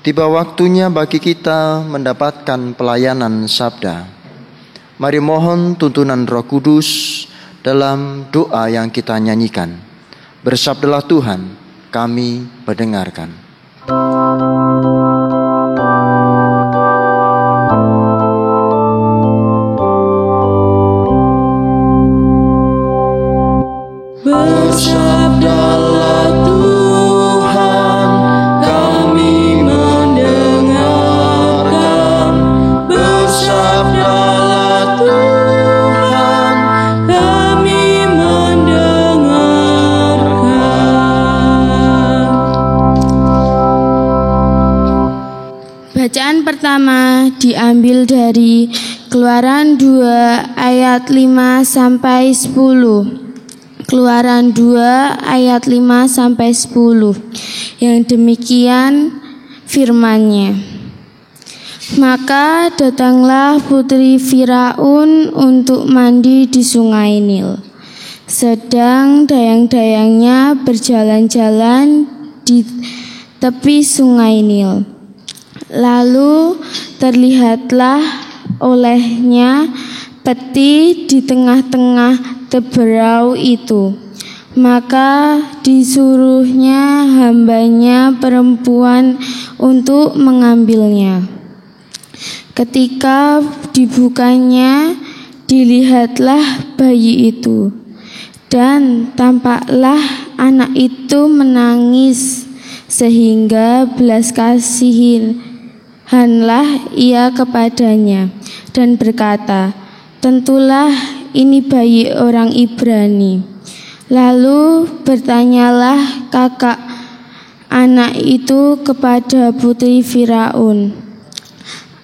Tiba waktunya bagi kita mendapatkan pelayanan sabda. Mari mohon tuntunan Roh Kudus dalam doa yang kita nyanyikan. Bersabdalah Tuhan, kami mendengarkan. Bersabdalah Tuhan, kami mendengarkan. Bersabdalah Tuhan, kami mendengarkan. Bacaan pertama diambil dari Keluaran 2 ayat 5 sampai 10. Keluaran 2 ayat 5 sampai 10. Yang demikian firman-Nya. Maka datanglah putri Firaun untuk mandi di sungai Nil. Sedang dayang-dayangnya berjalan-jalan di tepi sungai Nil. Lalu terlihatlah olehnya peti di tengah-tengah teberau itu. Maka disuruhnya hambanya perempuan untuk mengambilnya. Ketika dibukanya, dilihatlah bayi itu, dan tampaklah anak itu menangis, sehingga belas kasihanlah ia kepadanya, dan berkata, tentulah ini bayi orang Ibrani. Lalu bertanyalah kakak anak itu kepada putri Firaun,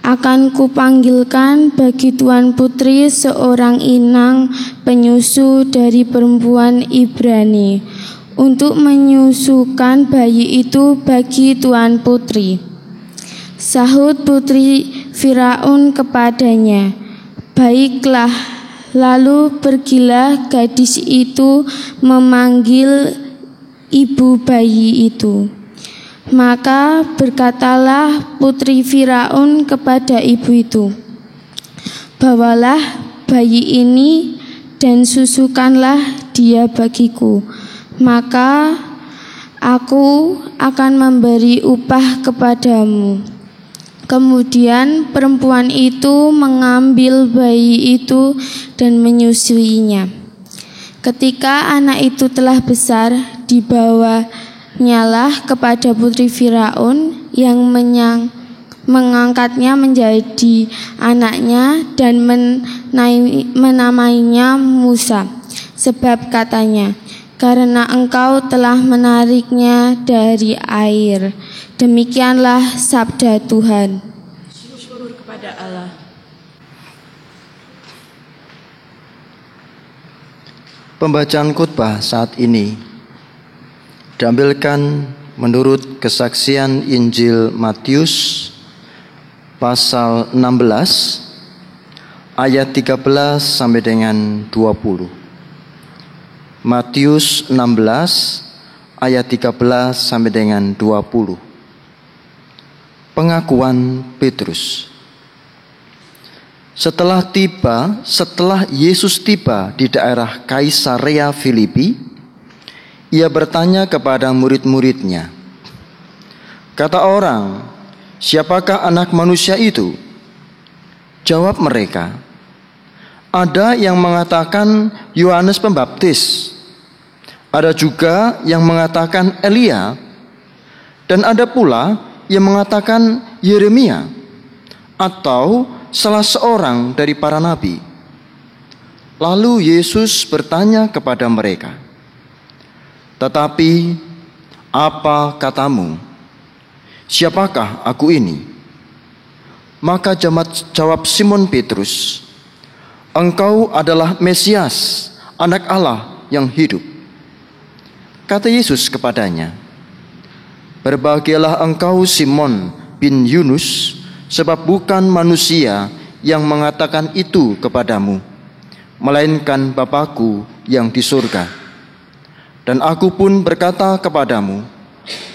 akan kupanggilkan bagi tuan putri seorang inang penyusu dari perempuan Ibrani, untuk menyusukan bayi itu bagi tuan putri. Sahut putri Firaun kepadanya, baiklah. Lalu pergilah gadis itu memanggil ibu bayi itu. Maka berkatalah putri Firaun kepada ibu itu, bawalah bayi ini dan susukanlah dia bagiku, maka aku akan memberi upah kepadamu. Kemudian perempuan itu mengambil bayi itu dan menyusuinya. Ketika anak itu telah besar, dibawanyalah kepada putri Firaun yang mengangkatnya menjadi anaknya dan menamainya Musa. Sebab katanya, karena engkau telah menariknya dari air. Demikianlah sabda Tuhan. Syukur kepada Allah. Pembacaan khotbah saat ini diambilkan menurut kesaksian Injil Matius pasal 16 ayat 13 sampai dengan 20. Matius 16 ayat 13 sampai dengan 20. Pengakuan Petrus. Setelah Yesus tiba di daerah Kaisarea Filipi, ia bertanya kepada murid-muridnya, kata orang, siapakah anak manusia itu? Jawab mereka, ada yang mengatakan Yohanes Pembaptis, ada juga yang mengatakan Elia, dan ada pula yang mengatakan Yeremia atau salah seorang dari para nabi. Lalu Yesus bertanya kepada mereka, tetapi apa katamu? Siapakah aku ini? Maka jawab Simon Petrus, engkau adalah Mesias, anak Allah yang hidup. Kata Yesus kepadanya, berbahagialah engkau Simon bin Yunus, sebab bukan manusia yang mengatakan itu kepadamu, melainkan Bapa-Ku yang di surga. Dan aku pun berkata kepadamu,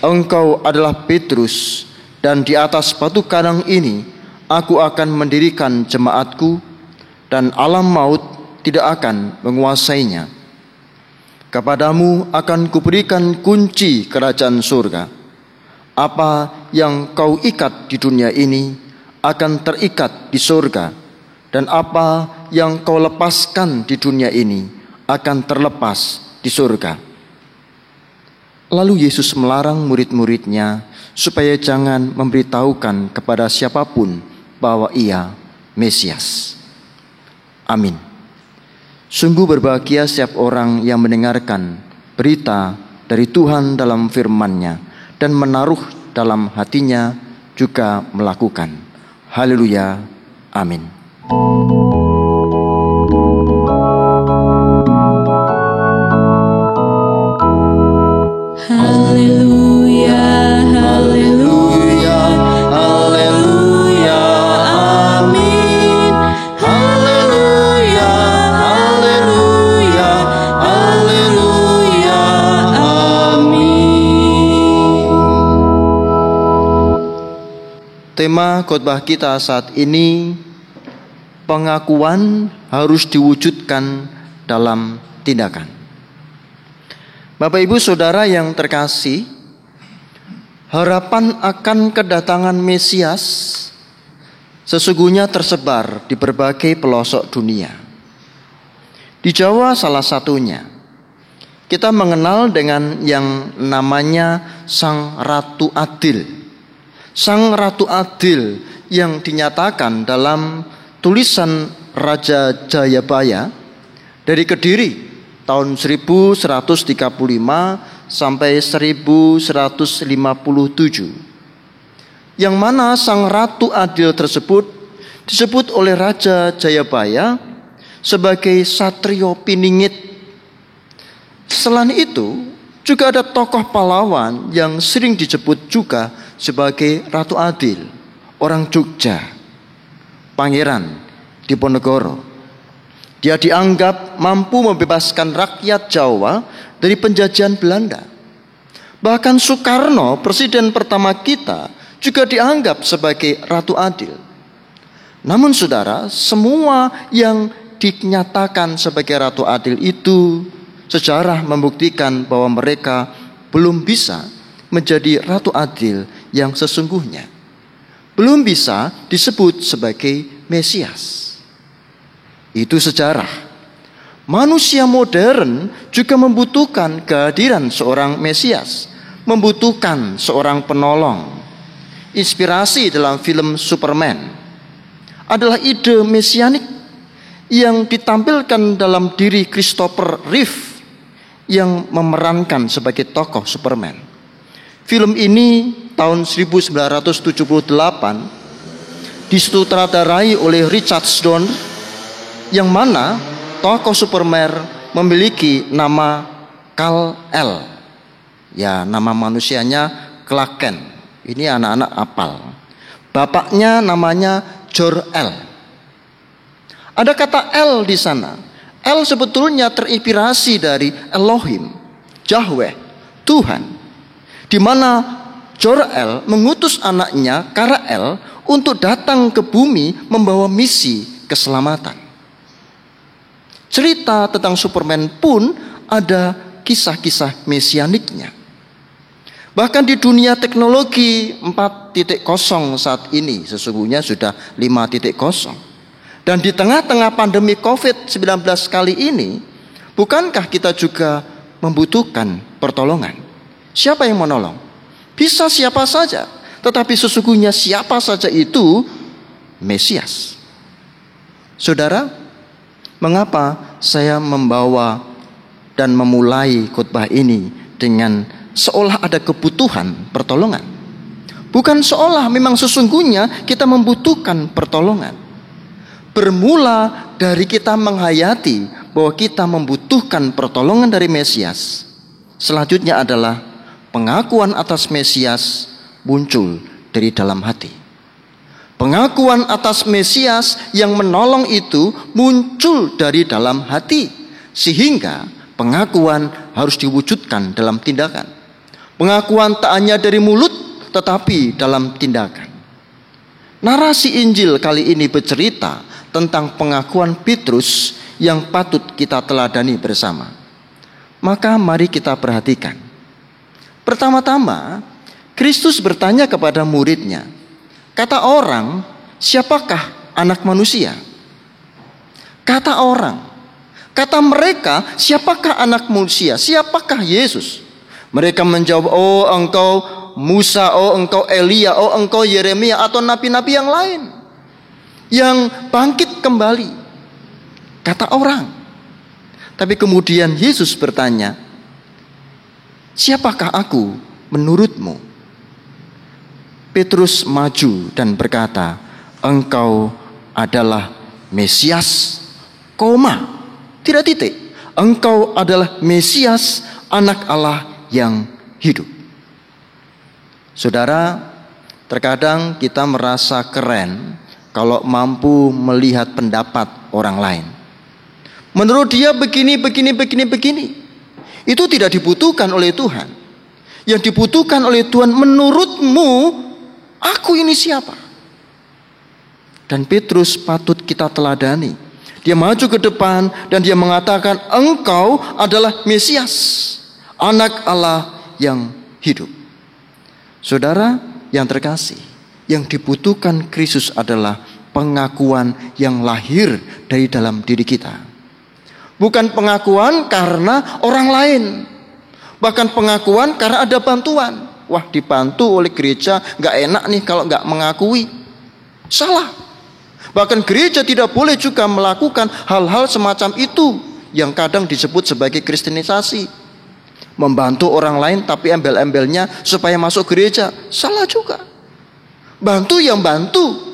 engkau adalah Petrus, Dan di atas batu karang ini aku akan mendirikan jemaatku, dan alam maut tidak akan menguasainya. Kepadamu akan kuberikan kunci kerajaan surga. Apa yang kau ikat di dunia ini akan terikat di surga, dan apa yang kau lepaskan di dunia ini akan terlepas di surga. Lalu Yesus melarang murid-muridnya supaya jangan memberitahukan kepada siapapun bahwa ia Mesias. Amin. Sungguh berbahagia setiap orang yang mendengarkan berita dari Tuhan dalam firman-Nya dan menaruh dalam hatinya juga melakukan. Haleluya. Amin. Haleluya, haleluya, haleluya, amin. Haleluya, haleluya, haleluya, amin. Tema khotbah kita saat ini, pengakuan harus diwujudkan dalam tindakan. Bapak Ibu Saudara yang terkasih, harapan akan kedatangan Mesias sesungguhnya tersebar di berbagai pelosok dunia. Di Jawa salah satunya. Kita mengenal dengan yang namanya Sang Ratu Adil. Sang Ratu Adil yang dinyatakan dalam tulisan Raja Jayabaya dari Kediri tahun 1135 sampai 1157. Yang mana Sang Ratu Adil tersebut disebut oleh Raja Jayabaya sebagai Satrio Piningit. Selain itu, juga ada tokoh pahlawan yang sering disebut juga sebagai Ratu Adil, orang Jogja, Pangeran Diponegoro. Dia dianggap mampu membebaskan rakyat Jawa dari penjajahan Belanda. Bahkan Soekarno, presiden pertama kita, juga dianggap sebagai Ratu Adil. Namun saudara, semua yang dinyatakan sebagai Ratu Adil itu, sejarah membuktikan bahwa mereka belum bisa menjadi Ratu Adil yang sesungguhnya. Belum bisa disebut sebagai Mesias. Itu sejarah. Manusia modern juga membutuhkan kehadiran seorang Mesias, membutuhkan seorang penolong. Inspirasi dalam film Superman adalah ide mesianik yang ditampilkan dalam diri Christopher Reeve yang memerankan sebagai tokoh Superman. Film ini tahun 1978 disutradarai oleh Richard Donner, yang mana tokoh Superman memiliki nama Kal-El. Ya, nama manusianya Clark Kent. Ini anak-anak apal. Bapaknya namanya Jor-El. Ada kata El di sana. El sebetulnya terinspirasi dari Elohim, Yahweh, Tuhan. Di mana Jor-El mengutus anaknya Kara-El untuk datang ke bumi membawa misi keselamatan. Cerita tentang Superman pun ada kisah-kisah mesianiknya. Bahkan di dunia teknologi 4.0 saat ini sesungguhnya sudah 5.0. Dan di tengah-tengah pandemi COVID-19 kali ini, bukankah kita juga membutuhkan pertolongan? Siapa yang menolong? Bisa siapa saja, tetapi sesungguhnya siapa saja itu Mesias. Saudara, mengapa saya membawa dan memulai khotbah ini dengan seolah ada kebutuhan pertolongan? Bukan seolah, memang sesungguhnya kita membutuhkan pertolongan. Bermula dari kita menghayati bahwa kita membutuhkan pertolongan dari Mesias. Selanjutnya adalah pengakuan atas Mesias muncul dari dalam hati. Pengakuan atas Mesias yang menolong itu muncul dari dalam hati. Sehingga pengakuan harus diwujudkan dalam tindakan. Pengakuan tak hanya dari mulut, tetapi dalam tindakan. Narasi Injil kali ini bercerita tentang pengakuan Petrus yang patut kita teladani bersama. Maka mari kita perhatikan. Pertama-tama, Kristus bertanya kepada muridnya, kata orang, siapakah anak manusia? Kata orang, kata mereka, siapakah anak manusia? Siapakah Yesus? Mereka menjawab, oh engkau Musa, oh engkau Elia, oh engkau Yeremia, atau nabi-nabi yang lain yang bangkit kembali. Kata orang. Tapi kemudian Yesus bertanya, siapakah aku menurutmu? Petrus maju dan berkata, engkau adalah Mesias, tidak titik. Engkau adalah Mesias, anak Allah yang hidup. Saudara, terkadang kita merasa keren kalau mampu melihat pendapat orang lain. Menurut dia begini. Itu tidak dibutuhkan oleh Tuhan. Yang dibutuhkan oleh Tuhan, menurutmu aku ini siapa? Dan Petrus patut kita teladani. Dia maju ke depan dan dia mengatakan, engkau adalah Mesias, anak Allah yang hidup. Saudara yang terkasih, yang dibutuhkan Kristus adalah pengakuan yang lahir dari dalam diri kita. Bukan pengakuan karena orang lain, bahkan pengakuan karena ada bantuan. Wah, dibantu oleh gereja, gak enak nih kalau gak mengakui. Salah. Bahkan gereja tidak boleh juga melakukan hal-hal semacam itu yang kadang disebut sebagai kristenisasi. Membantu orang lain tapi embel-embelnya supaya masuk gereja. Salah juga. Bantu yang bantu.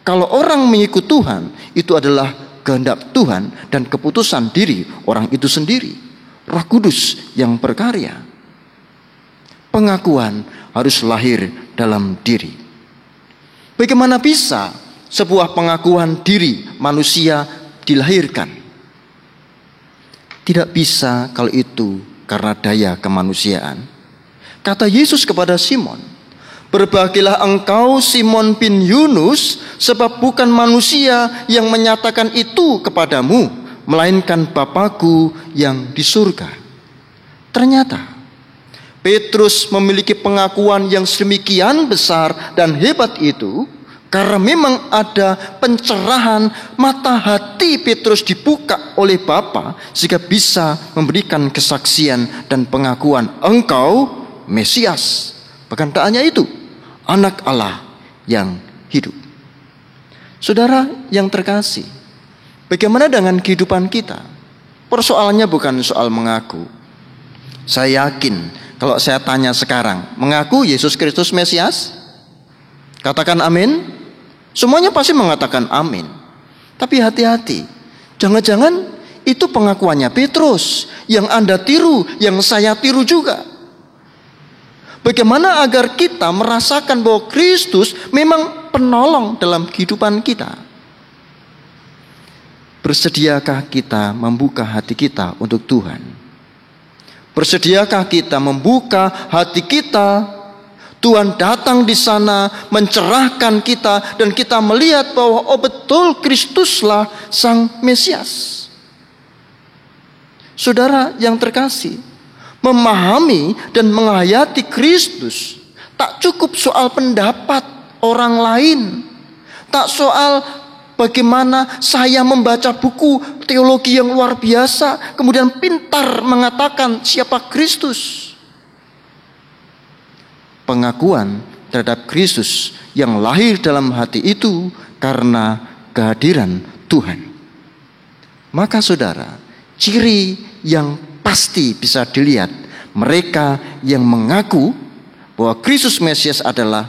Kalau orang mengikut Tuhan, itu adalah kehendak Tuhan dan keputusan diri orang itu sendiri. Roh Kudus yang berkarya. Pengakuan harus lahir dalam diri. Bagaimana bisa sebuah pengakuan diri manusia dilahirkan? Tidak bisa kalau itu karena daya kemanusiaan. Kata Yesus kepada Simon, berbahagialah engkau Simon bin Yunus, sebab bukan manusia yang menyatakan itu kepadamu, melainkan Bapa-Ku yang di surga. Ternyata Petrus memiliki pengakuan yang sedemikian besar dan hebat itu karena memang ada pencerahan, mata hati Petrus dibuka oleh Bapa sehingga bisa memberikan kesaksian dan pengakuan, engkau Mesias. Bahkan tak hanya itu, anak Allah yang hidup. Saudara yang terkasih, bagaimana dengan kehidupan kita? Persoalannya bukan soal mengaku. Saya yakin kalau saya tanya sekarang, mengaku Yesus Kristus Mesias? Katakan amin. Semuanya pasti mengatakan amin. Tapi hati-hati, jangan-jangan itu pengakuannya Petrus yang Anda tiru, yang saya tiru juga. Bagaimana agar kita merasakan bahwa Kristus memang penolong dalam kehidupan kita? Bersediakah kita membuka hati kita untuk Tuhan? Bersediakah kita membuka hati kita? Tuhan datang di sana mencerahkan kita dan kita melihat bahwa oh betul Kristuslah Sang Mesias. Saudara yang terkasih, memahami dan menghayati Kristus tak cukup soal pendapat orang lain, tak soal bagaimana saya membaca buku teologi yang luar biasa kemudian pintar mengatakan siapa Kristus. Pengakuan terhadap Kristus yang lahir dalam hati itu karena kehadiran Tuhan. Maka saudara, ciri yang pasti bisa dilihat mereka yang mengaku bahwa Kristus Mesias adalah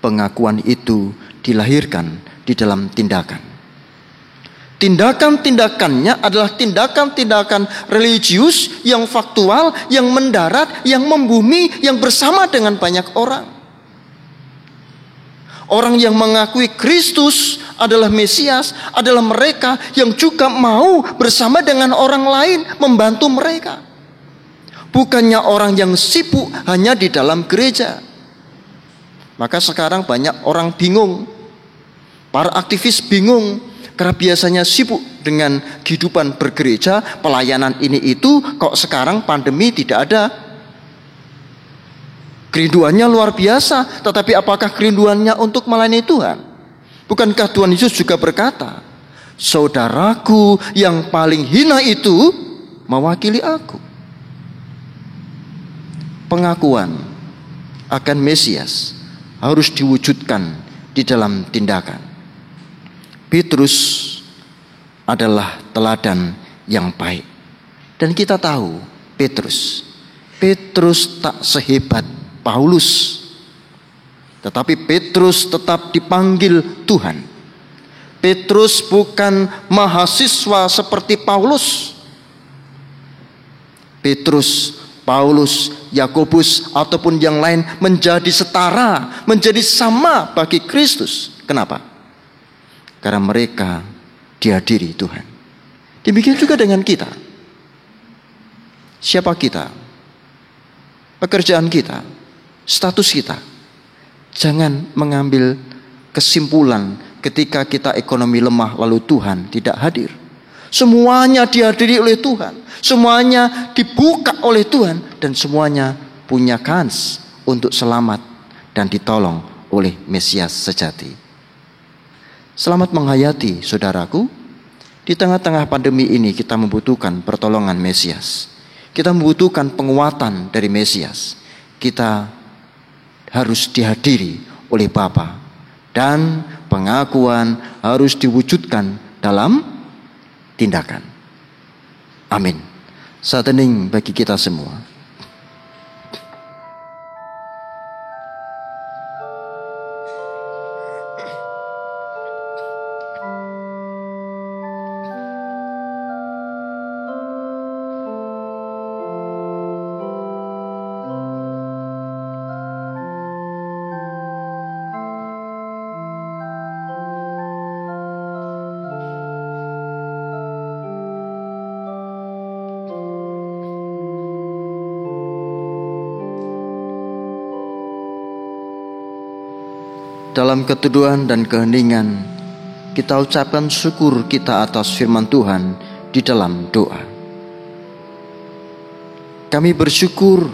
pengakuan itu dilahirkan di dalam tindakan. Tindakan-tindakannya adalah tindakan-tindakan religius yang faktual, yang mendarat, yang membumi, yang bersama dengan banyak orang. Orang yang mengakui Kristus adalah Mesias adalah mereka yang juga mau bersama dengan orang lain membantu mereka. Bukannya orang yang sibuk hanya di dalam gereja. Maka sekarang banyak orang bingung, para aktivis bingung, karena biasanya sibuk dengan kehidupan bergereja, pelayanan ini itu, kok sekarang pandemi tidak ada. Kerinduannya luar biasa, tetapi apakah kerinduannya untuk melayani Tuhan? Bukankah Tuhan Yesus juga berkata, saudaraku yang paling hina itu mewakili aku. Pengakuan akan Mesias harus diwujudkan di dalam tindakan. Petrus adalah teladan yang baik. Dan kita tahu Petrus tak sehebat Paulus. Tetapi Petrus tetap dipanggil Tuhan. Petrus bukan mahasiswa seperti Paulus. Petrus, Paulus, Yakobus ataupun yang lain menjadi setara, menjadi sama bagi Kristus. Kenapa? Karena mereka dihadiri Tuhan. Demikian juga dengan kita. Siapa kita? Pekerjaan kita, status kita. Jangan mengambil kesimpulan ketika kita ekonomi lemah lalu Tuhan tidak hadir. Semuanya dihadiri oleh Tuhan, semuanya dibuka oleh Tuhan, dan semuanya punya kans untuk selamat dan ditolong oleh Mesias sejati. Selamat menghayati saudaraku. Di tengah-tengah pandemi ini kita membutuhkan pertolongan Mesias. Kita membutuhkan penguatan dari Mesias. Kita harus dihadiri oleh Bapa, dan pengakuan harus diwujudkan dalam tindakan. Amin. Saat hening bagi kita semua. Dalam keteduhan dan keheningan, kita ucapkan syukur kita atas firman Tuhan di dalam doa. Kami bersyukur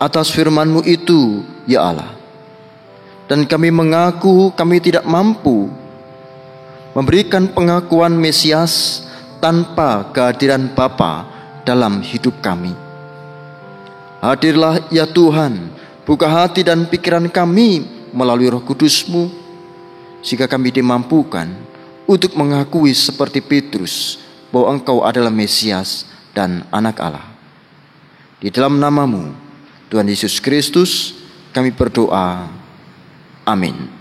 atas firman-Mu itu, ya Allah. Dan kami mengaku kami tidak mampu memberikan pengakuan Mesias tanpa kehadiran Bapa dalam hidup kami. Hadirlah ya Tuhan, buka hati dan pikiran kami melalui Roh Kudus-Mu, sehingga kami dimampukan untuk mengakui seperti Petrus bahwa Engkau adalah Mesias dan Anak Allah. Di dalam nama-Mu, Tuhan Yesus Kristus, kami berdoa. Amin.